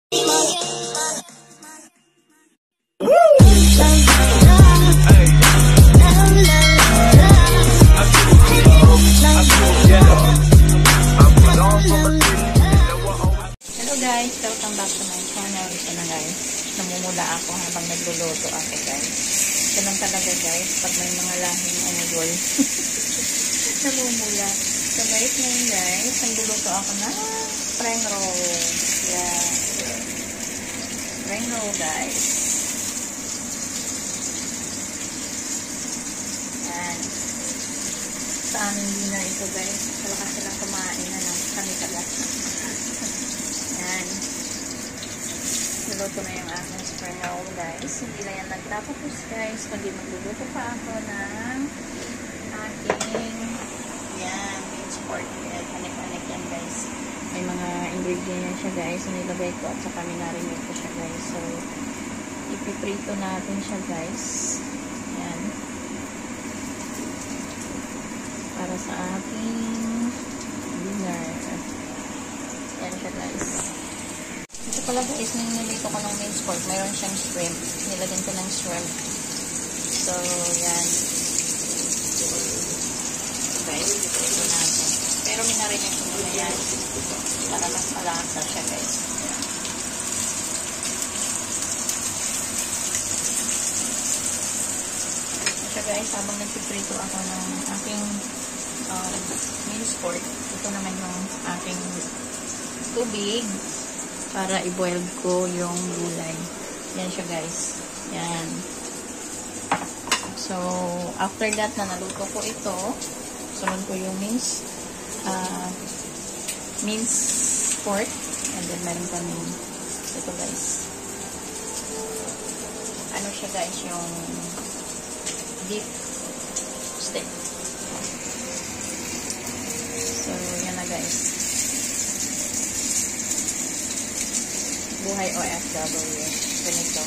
Guys, welcome back to my channel. Ito na guys, namumula ako habang nagluluto ako guys. Ganun talaga guys, pag may mga lahing anugol. Namumula. So guys, ngayon guys, nagluluto ako na spring roll. Yeah. Spring roll guys. Yan. Sa aming dinner ito guys. Malakas silang kumain na ng kami-kalas. Yan. Niluto na yung aking spring roll guys. Hindi na yan nagtapos guys. Kundi magluluto pa ako ng aking yan, beans pork. Panik-panik yan guys. May mga ingredients siya guys. Nilagay ko at saka minarinate ko siya guys. So, ipiprito natin siya guys. Yan. Para sa aking dinner. Yan siya guys. Ito pala guys, nilito ko ng minced pork. Mayroon siyang shrimp. Nilagyan ko ng shrimp. So, yan. Guys, ito natin. Pero minarinate ko muna yan. Para mas malasa siya guys. So guys, habang nagpiprito ako ng aking minced pork, ito naman yung aking tubig para i-boil ko yung gulay. Yan siya guys. Yan. So, after that na naluto ko ito, sunod ko yung minced pork, and then meron kami ito guys. Ano siya guys, yung beef steak. So, yan na guys. Buhay OFW. Ganito.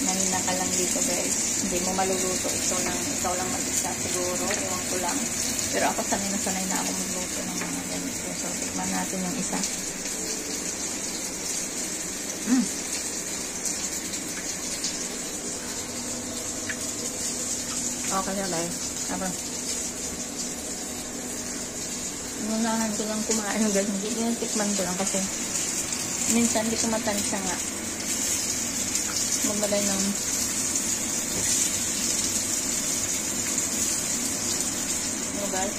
Nanina ka lang dito guys. Hindi mo maluluto. Ikaw lang mag-isa siguro. Ewan ko lang. Pero ako sanay na ako magluto ng mga ganito. So, tikman natin yung isa. Okay na guys. Habang unahan ko lang kumain ng ganun. Hindi tikman ko lang kasi minsan hindi ko matansya nga maglagay ng ano guys,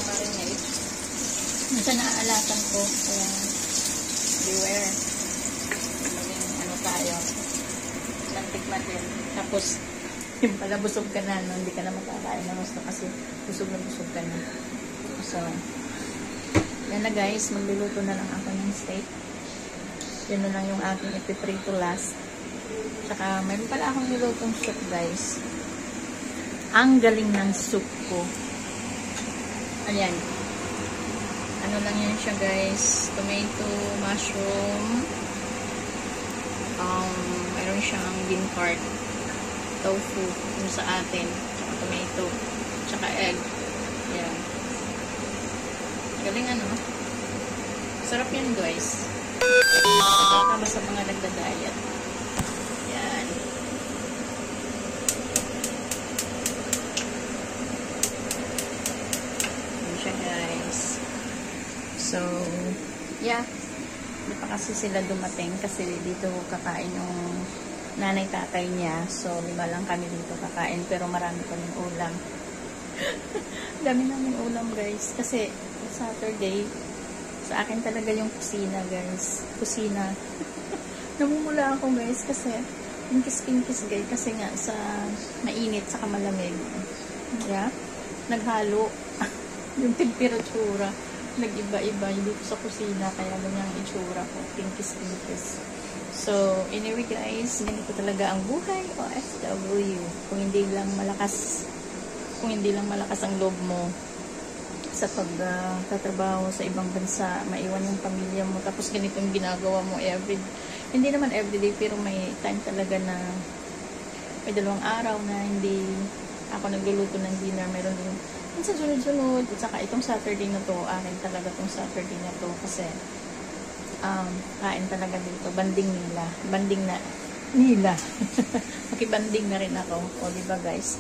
marinate. Minsan naaalasan ko kaya beware. Maging ano tayo ng tikman din. Tapos yung pala busog ka na, no? Hindi ka na makakain ng gusto kasi busog ka na. So, yan na guys, magluluto na lang ako ng steak. Yan na lang yung aking ipiprito last. Tsaka, mayroon pala akong nilutong soup guys. Ang galing ng soup ko. Ayan. Ano lang yan siya guys. Tomato, mushroom. Mayroon siyang bean curd. Tofu, yung sa atin, tsaka tomato, tsaka egg. Yan. Galing ano? Sarap yan guys. Tama sa mga nagda-diet. Yan. Yan siya guys. So, yeah. Hindi pa kasi sila dumating kasi dito kakain yung nanay tatay niya. So, 5 lang kami dito kakain. Pero marami kaming ulam. Dami namin ulam guys. Kasi, Saturday, sa akin talaga yung kusina guys. Kusina. Namumula ako guys kasi pinkis guys. Kasi nga, sa mainit, saka malamig. Yeah? Naghalo. Yung temperatura. Nag-iba-iba. Dito sa kusina. Kaya ganyan ang itsura ko. Pinkis. So, anyway guys, ganito talaga ang buhay OFW. Kung hindi lang malakas ang loob mo sa pagtatrabaho sa ibang bansa, maiwan yung pamilya mo, tapos ganito yung ginagawa mo hindi naman everyday, pero may time talaga na may 2 araw na hindi ako nagluluto ng dinner. Meron din Minsan sunod-sunod. At saka itong Saturday na to, akin talaga itong Saturday na to kasi kain talaga dito. Banding nila. Banding na nila. Makibanding na rin ako. O, diba guys?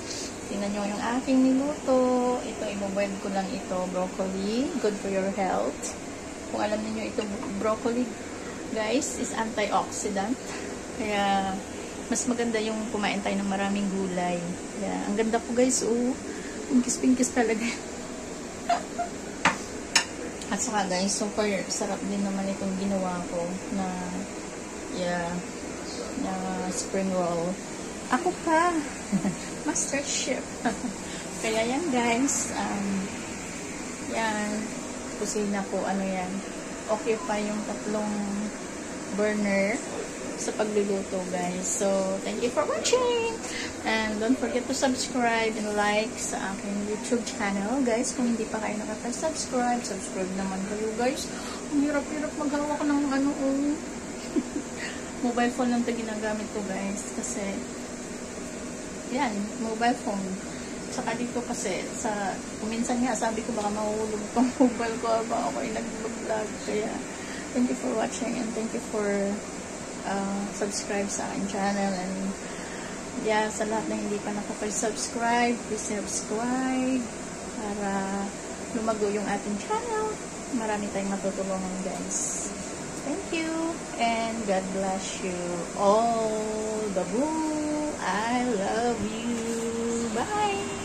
Tingnan nyo yung aking niluto. Ito, i-boil ko lang ito. Broccoli. Good for your health. Kung alam niyo ito, broccoli, guys, is antioxidant. Kaya, mas maganda yung kumain tayo ng maraming gulay. Kaya, ang ganda po guys, pinkis-pinkis talaga. At saka guys, super sarap din naman itong ginawa ko na, na spring roll. Ako pa! Master chef. Kaya yan guys, yan, kusina ko, ano yan, okay pa yung 3 burner sa pagluluto guys. So, thank you for watching! And don't forget to subscribe and like sa aking YouTube channel. Guys, kung hindi pa kayo nakapag-subscribe, subscribe naman kayo guys. Ang hirap-hirap maghawak ng mobile phone lang ito ginagamit ko guys. Kasi, yan, mobile phone. Saka dito kasi, kuminsan nga, sabi ko baka mahuhulog itong mobile ko habang ako ay nag-vlog. Kaya, thank you for watching and thank you for subscribe sa aking channel. And, yeah, sa lahat na hindi pa nakapag-subscribe, please subscribe para lumago yung ating channel. Marami tayong matutulungan guys. Thank you and God bless you all. Babu, I love you. Bye!